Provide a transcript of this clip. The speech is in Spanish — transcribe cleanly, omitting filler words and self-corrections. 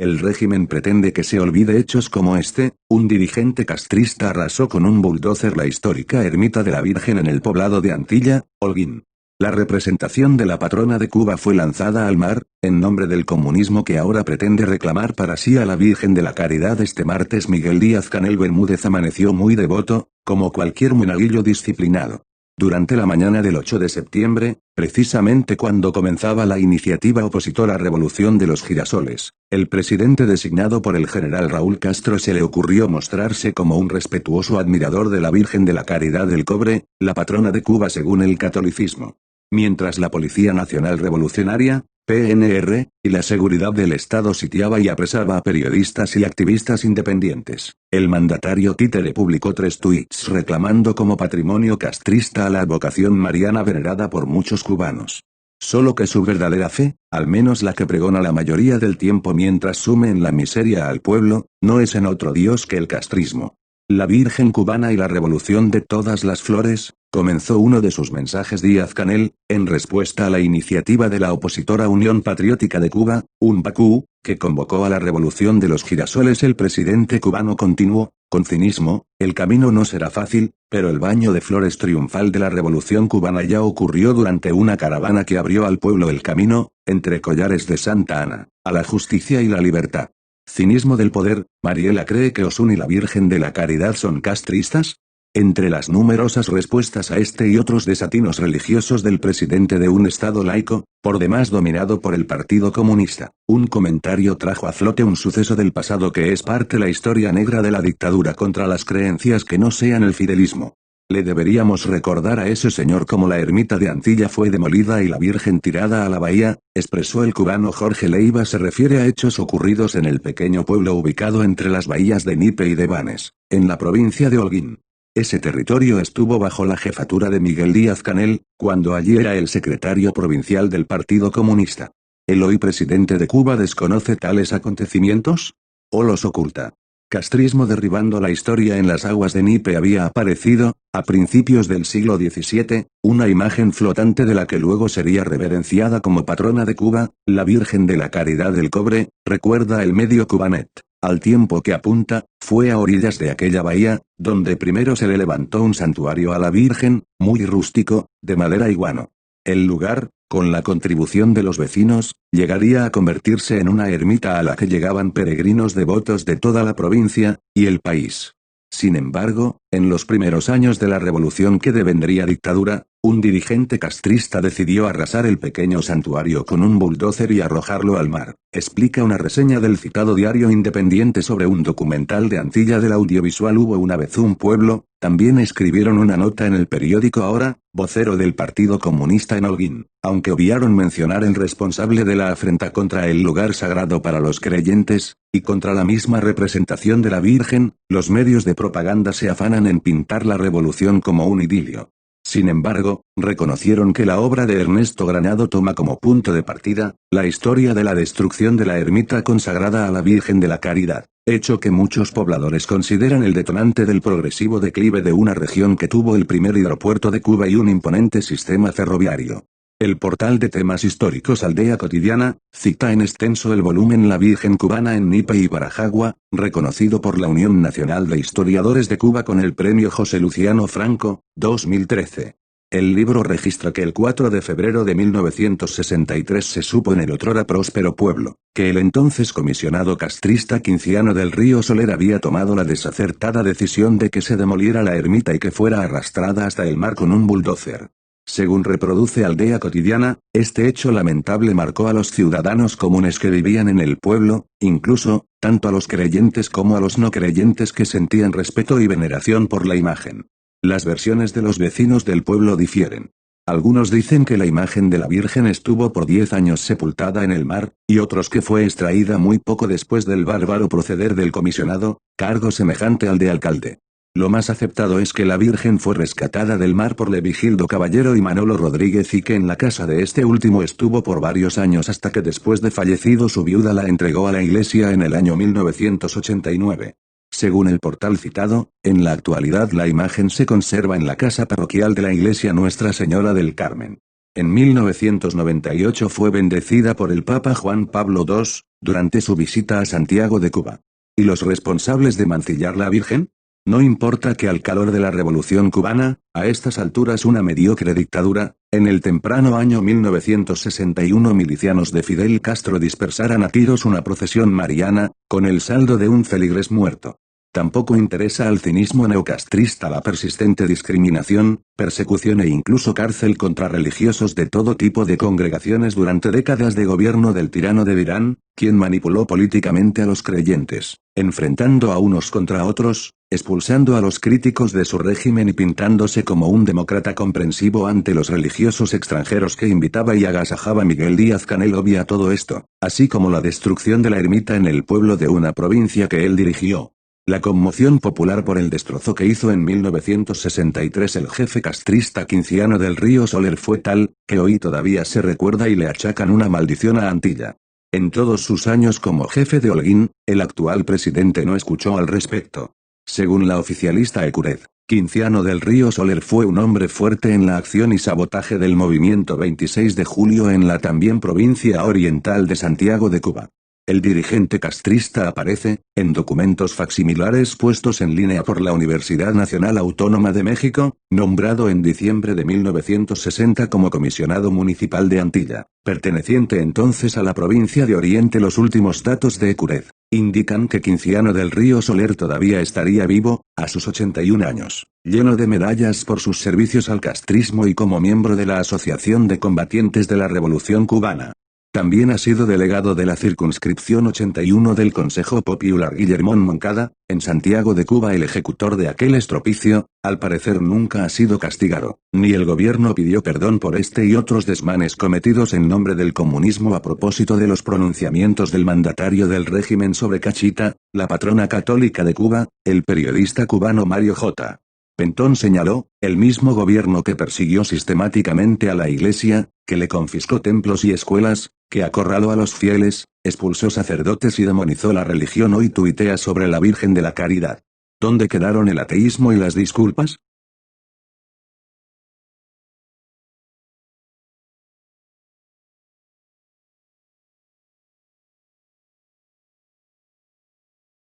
El régimen pretende que se olvide hechos como este. Un dirigente castrista arrasó con un bulldozer la histórica ermita de la Virgen en el poblado de Antilla, Holguín. La representación de la patrona de Cuba fue lanzada al mar, en nombre del comunismo que ahora pretende reclamar para sí a la Virgen de la Caridad. Este martes Miguel Díaz-Canel Bermúdez amaneció muy devoto, como cualquier monaguillo disciplinado. Durante la mañana del 8 de septiembre, precisamente cuando comenzaba la iniciativa opositora Revolución de los Girasoles, el presidente designado por el general Raúl Castro se le ocurrió mostrarse como un respetuoso admirador de la Virgen de la Caridad del Cobre, la patrona de Cuba según el catolicismo. Mientras la Policía Nacional Revolucionaria, PNR, y la seguridad del Estado sitiaba y apresaba a periodistas y activistas independientes, el mandatario títere publicó 3 tuits reclamando como patrimonio castrista a la advocación mariana venerada por muchos cubanos. Solo que su verdadera fe, al menos la que pregona la mayoría del tiempo mientras sume en la miseria al pueblo, no es en otro Dios que el castrismo. La Virgen cubana y la revolución de todas las flores, comenzó uno de sus mensajes Díaz-Canel, en respuesta a la iniciativa de la opositora Unión Patriótica de Cuba, UNPACU, que convocó a la revolución de los girasoles. El presidente cubano continuó, con cinismo: el camino no será fácil, pero el baño de flores triunfal de la revolución cubana ya ocurrió durante una caravana que abrió al pueblo el camino, entre collares de Santa Ana, a la justicia y la libertad. Cinismo del poder. ¿Mariela cree que Osuna y la Virgen de la Caridad son castristas? Entre las numerosas respuestas a este y otros desatinos religiosos del presidente de un estado laico, por demás dominado por el Partido Comunista, un comentario trajo a flote un suceso del pasado que es parte de la historia negra de la dictadura contra las creencias que no sean el fidelismo. Le deberíamos recordar a ese señor cómo la ermita de Antilla fue demolida y la Virgen tirada a la bahía, expresó el cubano Jorge Leiva. Se refiere a hechos ocurridos en el pequeño pueblo ubicado entre las bahías de Nipe y de Banes, en la provincia de Holguín. Ese territorio estuvo bajo la jefatura de Miguel Díaz-Canel, cuando allí era el secretario provincial del Partido Comunista. ¿El hoy presidente de Cuba desconoce tales acontecimientos? ¿O los oculta? Castrismo derribando la historia. En las aguas de Nipe había aparecido, a principios del siglo XVII, una imagen flotante de la que luego sería reverenciada como patrona de Cuba, la Virgen de la Caridad del Cobre, recuerda el medio Cubanet. Al tiempo que apunta, fue a orillas de aquella bahía, donde primero se le levantó un santuario a la Virgen, muy rústico, de madera y guano. El lugar, con la contribución de los vecinos, llegaría a convertirse en una ermita a la que llegaban peregrinos devotos de toda la provincia, y el país. Sin embargo, en los primeros años de la revolución que devendría dictadura, un dirigente castrista decidió arrasar el pequeño santuario con un bulldozer y arrojarlo al mar, explica una reseña del citado diario independiente sobre un documental de Antilla del audiovisual Hubo una vez un pueblo. También escribieron una nota en el periódico Ahora, vocero del Partido Comunista en Holguín, aunque obviaron mencionar el responsable de la afrenta contra el lugar sagrado para los creyentes, y contra la misma representación de la Virgen. Los medios de propaganda se afanan en pintar la revolución como un idilio. Sin embargo, reconocieron que la obra de Ernesto Granado toma como punto de partida la historia de la destrucción de la ermita consagrada a la Virgen de la Caridad, hecho que muchos pobladores consideran el detonante del progresivo declive de una región que tuvo el primer hidropuerto de Cuba y un imponente sistema ferroviario. El portal de temas históricos Aldea Cotidiana, cita en extenso el volumen La Virgen Cubana en Nipe y Barajagua, reconocido por la Unión Nacional de Historiadores de Cuba con el Premio José Luciano Franco, 2013. El libro registra que el 4 de febrero de 1963 se supo en el otrora próspero pueblo, que el entonces comisionado castrista Quinciano del Río Soler había tomado la desacertada decisión de que se demoliera la ermita y que fuera arrastrada hasta el mar con un bulldozer. Según reproduce Aldea Cotidiana, este hecho lamentable marcó a los ciudadanos comunes que vivían en el pueblo, incluso, tanto a los creyentes como a los no creyentes que sentían respeto y veneración por la imagen. Las versiones de los vecinos del pueblo difieren. Algunos dicen que la imagen de la Virgen estuvo por 10 años sepultada en el mar, y otros que fue extraída muy poco después del bárbaro proceder del comisionado, cargo semejante al de alcalde. Lo más aceptado es que la Virgen fue rescatada del mar por Levigildo Caballero y Manolo Rodríguez y que en la casa de este último estuvo por varios años hasta que después de fallecido su viuda la entregó a la iglesia en el año 1989. Según el portal citado, en la actualidad la imagen se conserva en la casa parroquial de la iglesia Nuestra Señora del Carmen. En 1998 fue bendecida por el Papa Juan Pablo II, durante su visita a Santiago de Cuba. ¿Y los responsables de mancillar la Virgen? No importa que al calor de la Revolución cubana, a estas alturas una mediocre dictadura, en el temprano año 1961 milicianos de Fidel Castro dispersaran a tiros una procesión mariana, con el saldo de un feligrés muerto. Tampoco interesa al cinismo neocastrista la persistente discriminación, persecución e incluso cárcel contra religiosos de todo tipo de congregaciones durante décadas de gobierno del tirano de Irán, quien manipuló políticamente a los creyentes, enfrentando a unos contra otros, expulsando a los críticos de su régimen y pintándose como un demócrata comprensivo ante los religiosos extranjeros que invitaba y agasajaba Miguel Díaz-Canel. Obvia todo esto, así como la destrucción de la ermita en el pueblo de una provincia que él dirigió. La conmoción popular por el destrozo que hizo en 1963 el jefe castrista Quinciano del Río Soler fue tal, que hoy todavía se recuerda y le achacan una maldición a Antilla. En todos sus años como jefe de Holguín, el actual presidente no escuchó al respecto. Según la oficialista Ecurez, Quinciano del Río Soler fue un hombre fuerte en la acción y sabotaje del movimiento 26 de julio en la también provincia oriental de Santiago de Cuba. El dirigente castrista aparece, en documentos facsimilares puestos en línea por la Universidad Nacional Autónoma de México, nombrado en diciembre de 1960 como comisionado municipal de Antilla, perteneciente entonces a la provincia de Oriente. Los últimos datos de Ecurez indican que Quinciano del Río Soler todavía estaría vivo, a sus 81 años, lleno de medallas por sus servicios al castrismo y como miembro de la Asociación de Combatientes de la Revolución Cubana. También ha sido delegado de la circunscripción 81 del Consejo Popular Guillermo Moncada, en Santiago de Cuba. El ejecutor de aquel estropicio, al parecer nunca ha sido castigado, ni el gobierno pidió perdón por este y otros desmanes cometidos en nombre del comunismo a propósito de los pronunciamientos del mandatario del régimen sobre Cachita, la patrona católica de Cuba, el periodista cubano Mario J. Pentón señaló, el mismo gobierno que persiguió sistemáticamente a la Iglesia, que le confiscó templos y escuelas, que acorraló a los fieles, expulsó sacerdotes y demonizó la religión, hoy tuitea sobre la Virgen de la Caridad. ¿Dónde quedaron el ateísmo y las disculpas?